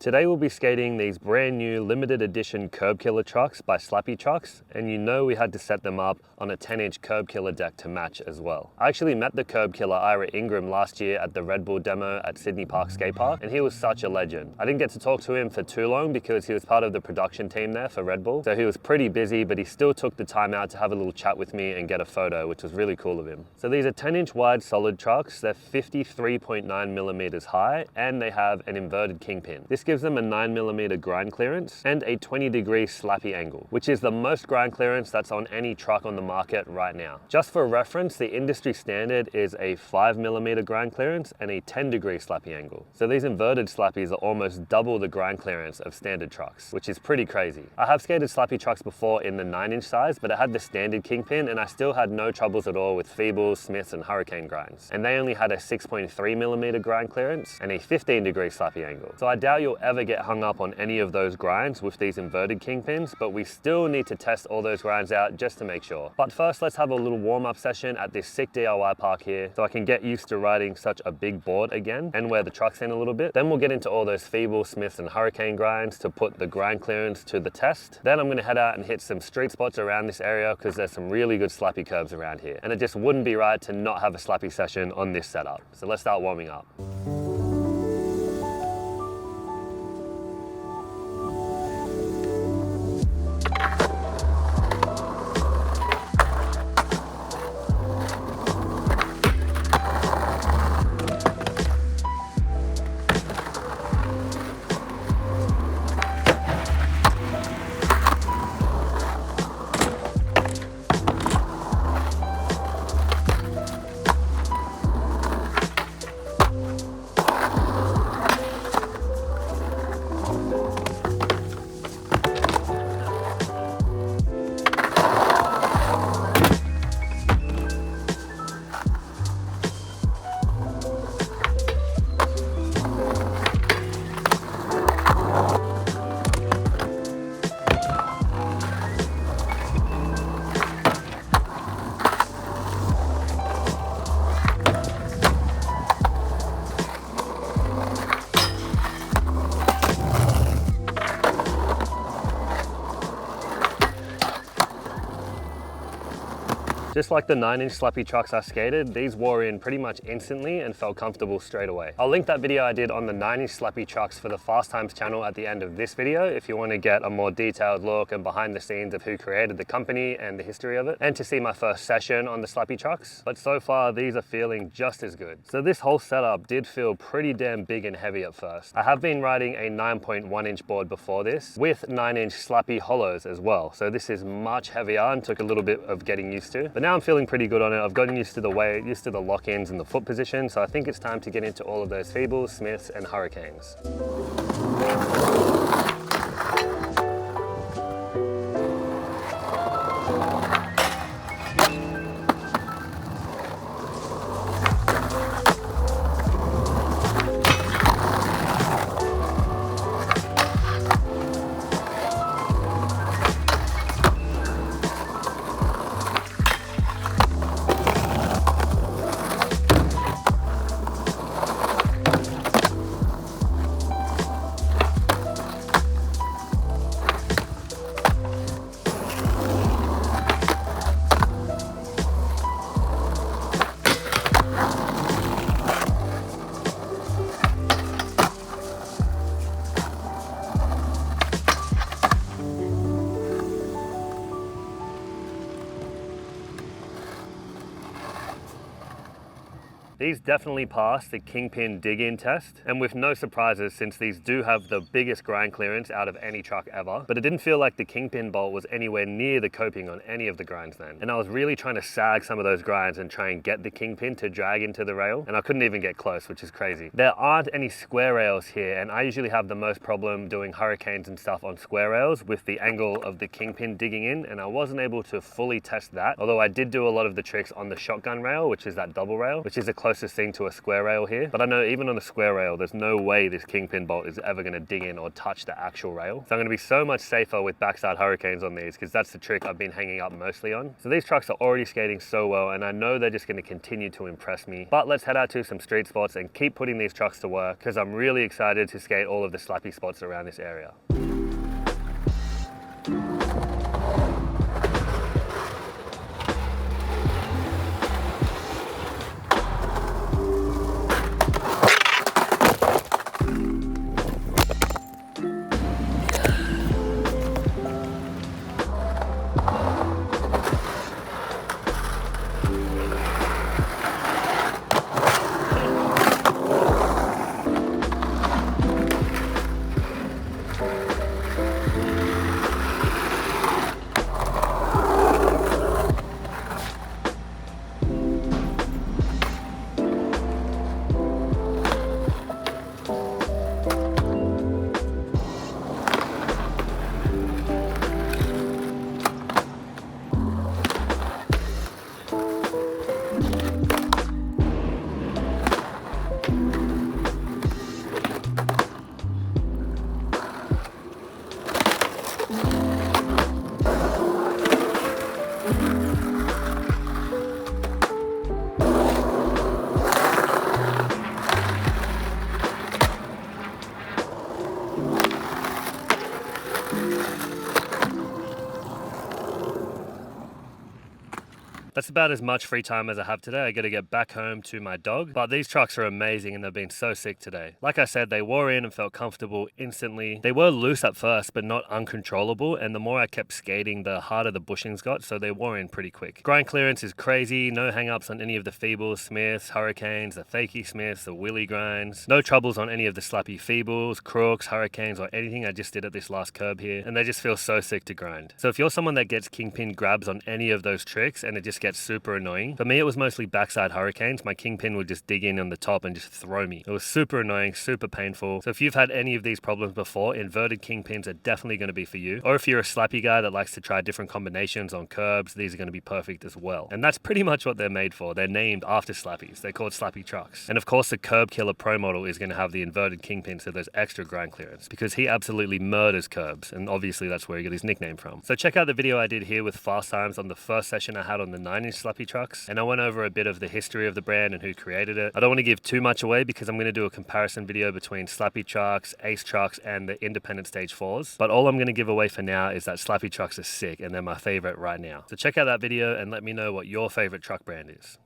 Today we'll be skating these brand new limited edition curb killer trucks by Slappy Trucks, and you know we had to set them up on a 10-inch curb killer deck to match as well. I actually met the curb killer Ira Ingram last year at the Red Bull demo at Sydney Park Skate Park, and he was such a legend. I didn't get to talk to him for too long because he was part of the production team there for Red Bull, so he was pretty busy, but he still took the time out to have a little chat with me and get a photo, which was really cool of him. So these are 10-inch wide solid trucks. They're 53.9 millimeters high, and they have an inverted kingpin. This gives them a 9mm grind clearance and a 20-degree slappy angle, which is the most grind clearance that's on any truck on the market right now. Just for reference, the industry standard is a 5mm grind clearance and a 10-degree slappy angle. So these inverted slappies are almost double the grind clearance of standard trucks, which is pretty crazy. I have skated slappy trucks before in the 9-inch size, but I had the standard kingpin and I still had no troubles at all with Feebles, Smiths, and Hurricane grinds. And they only had a 6.3mm grind clearance and a 15-degree slappy angle. So I doubt you'll ever get hung up on any of those grinds with these inverted kingpins, but we still need to test all those grinds out just to make sure. But first, let's have a little warm-up session at this sick DIY park here so I can get used to riding such a big board again and wear the trucks in a little bit. Then we'll get into all those Feeble, Smiths, and Hurricane grinds to put the grind clearance to the test. Then I'm going to head out and hit some street spots around this area because there's some really good slappy curbs around here, and it just wouldn't be right to not have a slappy session on this setup. So let's start warming up. Just like the 9-inch slappy trucks I skated, these wore in pretty much instantly and felt comfortable straight away. I'll link that video I did on the 9-inch slappy trucks for the Fast Times channel at the end of this video if you want to get a more detailed look and behind the scenes of who created the company and the history of it, and to see my first session on the slappy trucks. But so far, these are feeling just as good. So this whole setup did feel pretty damn big and heavy at first. I have been riding a 9.1-inch board before this with 9-inch slappy hollows as well. So this is much heavier and took a little bit of getting used to. But now I'm feeling pretty good on it. I've gotten used to the weight, used to the lock-ins and the foot position, so I think it's time to get into all of those Feebles, Smiths, and Hurricanes. These definitely passed the Kingpin dig-in test, and with no surprises since these do have the biggest grind clearance out of any truck ever, but it didn't feel like the Kingpin bolt was anywhere near the coping on any of the grinds then. And I was really trying to sag some of those grinds and try and get the Kingpin to drag into the rail, and I couldn't even get close, which is crazy. There aren't any square rails here, and I usually have the most problem doing Hurricanes and stuff on square rails with the angle of the Kingpin digging in, and I wasn't able to fully test that, although I did do a lot of the tricks on the shotgun rail, which is that double rail, which is a close closest thing to a square rail here, but I know even on a square rail, there's no way this Kingpin bolt is ever going to dig in or touch the actual rail. So I'm going to be so much safer with backside hurricanes on these, because that's the trick I've been hanging up mostly on. So these trucks are already skating so well, and I know they're just going to continue to impress me. But let's head out to some street spots and keep putting these trucks to work, because I'm really excited to skate all of the Slappy spots around this area. That's about as much free time as I have today. I got to get back home to my dog, but these trucks are amazing and they've been so sick today. Like I said, they wore in and felt comfortable instantly. They were loose at first, but not uncontrollable, and the more I kept skating, the harder the bushings got, so they wore in pretty quick. Grind clearance is crazy, no hang-ups on any of the Feebles, Smiths, Hurricanes, the Fakey Smiths, the Willy grinds. No troubles on any of the Slappy Feebles, Crooks, Hurricanes, or anything I just did at this last curb here, and they just feel so sick to grind. So if you're someone that gets Kingpin grabs on any of those tricks and it just gets super annoying. For me, it was mostly backside hurricanes. My Kingpin would just dig in on the top and just throw me. It was super annoying, super painful. So if you've had any of these problems before, inverted Kingpins are definitely going to be for you. Or if you're a Slappy guy that likes to try different combinations on curbs, these are going to be perfect as well. And that's pretty much what they're made for. They're named after Slappies. They're called Slappy Trucks. And of course, the Curb Killer Pro model is going to have the inverted Kingpin, so there's extra grind clearance, because he absolutely murders curbs. And obviously that's where he got his nickname from. So check out the video I did here with fast times on the first session I had on the 9-inch Slappy Trucks, and I went over a bit of the history of the brand and who created it. I don't want to give too much away because I'm going to do a comparison video between Slappy Trucks, Ace Trucks, and the independent stage 4s. But all I'm going to give away for now is that Slappy Trucks are sick and they're my favorite right now. So check out that video and let me know what your favorite truck brand is.